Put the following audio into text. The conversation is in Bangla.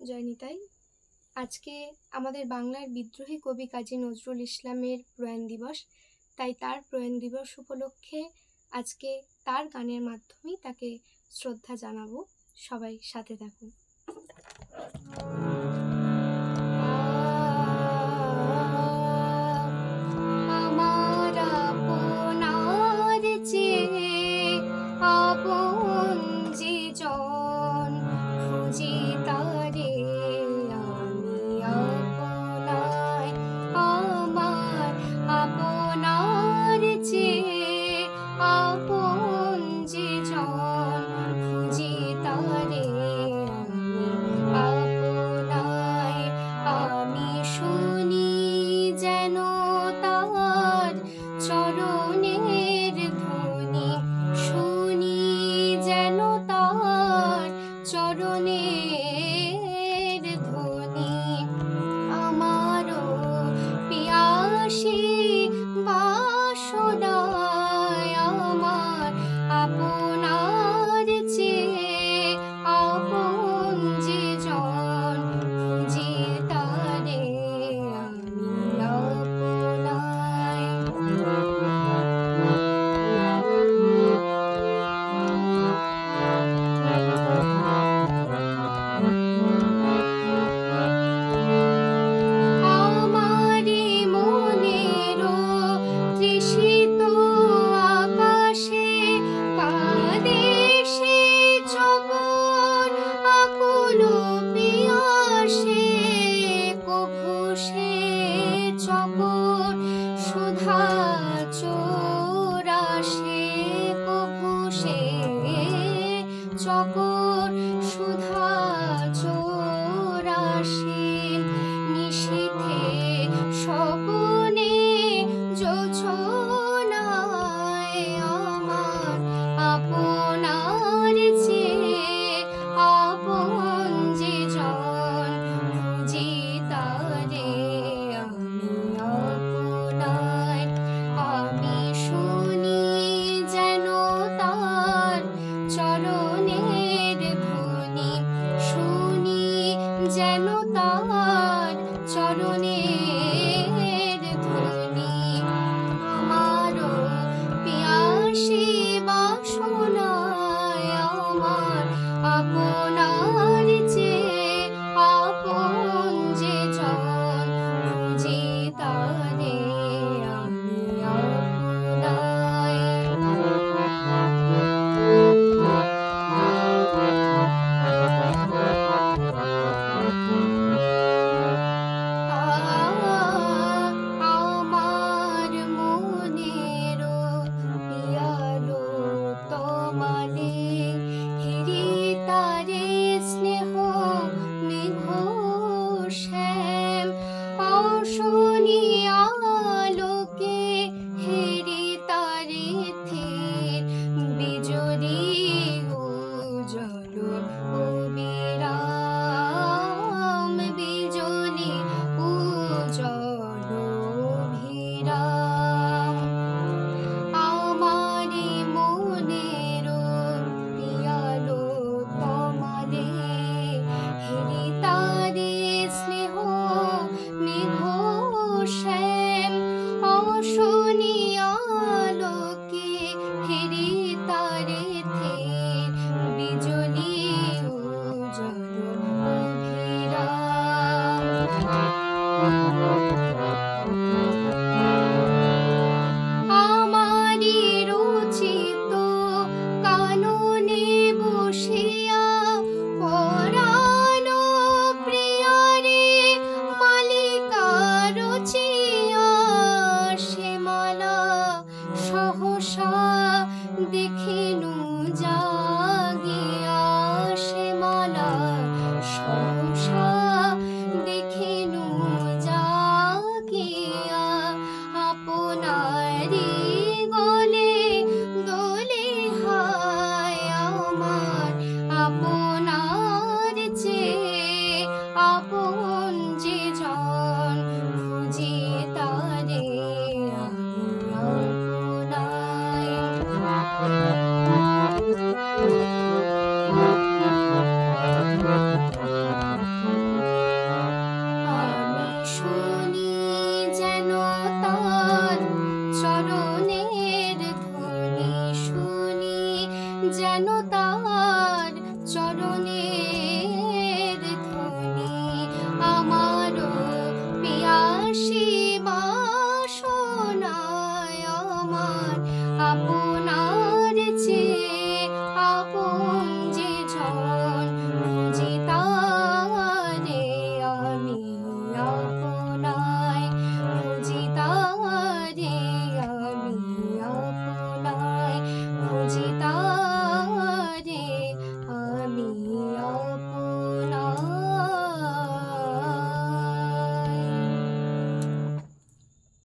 জয়নিতাই। আজকে আমাদের বাংলার বিদ্রোহী কবি কাজী নজরুল ইসলামের প্রয়াণ দিবস। তাই তার প্রয়াণ দিবস উপলক্ষে আজকে তার গানের মাধ্যমেই তাকে শ্রদ্ধা জানাবো। সবাই সাথে থাকুন। আমার আপনার চেয়ে আপন যে জন খুঁজি তারে আমি আপনায়। আমার আপনার চেয়ে আপন যে জন খুঁজি তারে আমি আপনায়। আমি শুনি যেন তার চরণের ধ্বনি, শুনি যেন তার চরণের ধ্বনি। আমারও পিয়াসী বাসনায় আমার আপনার চেয়ে আপন যে জন খুঁজি তারে আমি আপনায়। আমারি মনেরও তৃষিত আকাশে কাঁদে সে চকর আকুল পিয়াসে। কভু সে চকর সুধা চোরাসে, কভু সে চকর সুধা চোরাসে। নিশীথে স্বপনে জোছনায় আমার আপনার চেয়ে আপন যে জন খুঁজি তারে আমি আপনায়। আমি শুনি যেন তার চরণের ধ্বনি, শুনি যেন তার চরণের ধ্বনি। আমারও পিয়াসী বাসনায় আমার আপনার চেয়ে আপন যে জন খুঁজি তারে আমি আপনায়। আমার মনেরও পিয়ালো তোমালে হেরি তারে স্নেহ মেঘ শ্যাম। অশনি আলোকে হেরি তারে থির বিজলি উজ্জ্বল অবিরাম, বিজলি উজ্জ্বল অভিরাম। আমারি মনেরও পিয়ালো তোমালে হেরি তারে স্নেহ মেঘ শ্যাম। অশনি আলোকে হেরি তারে থির বিজলি উজ্জ্বল অভিরাম। আমারি রচিত কাননে বসিয়া পরাণ প্রিয়ারে মালিকা রচিয়া সে মালা সহসা দেখিনু জাগিয়া। সে মালা সহসা দেখিনু জাগিয়া। আপনারি গলে দোলে হায় আমার আপনার চেয়ে আপন যে জন খুঁজি তারে আমি আপনায়। তার চরণের ধ্বনি, আমারও পিয়াসী মা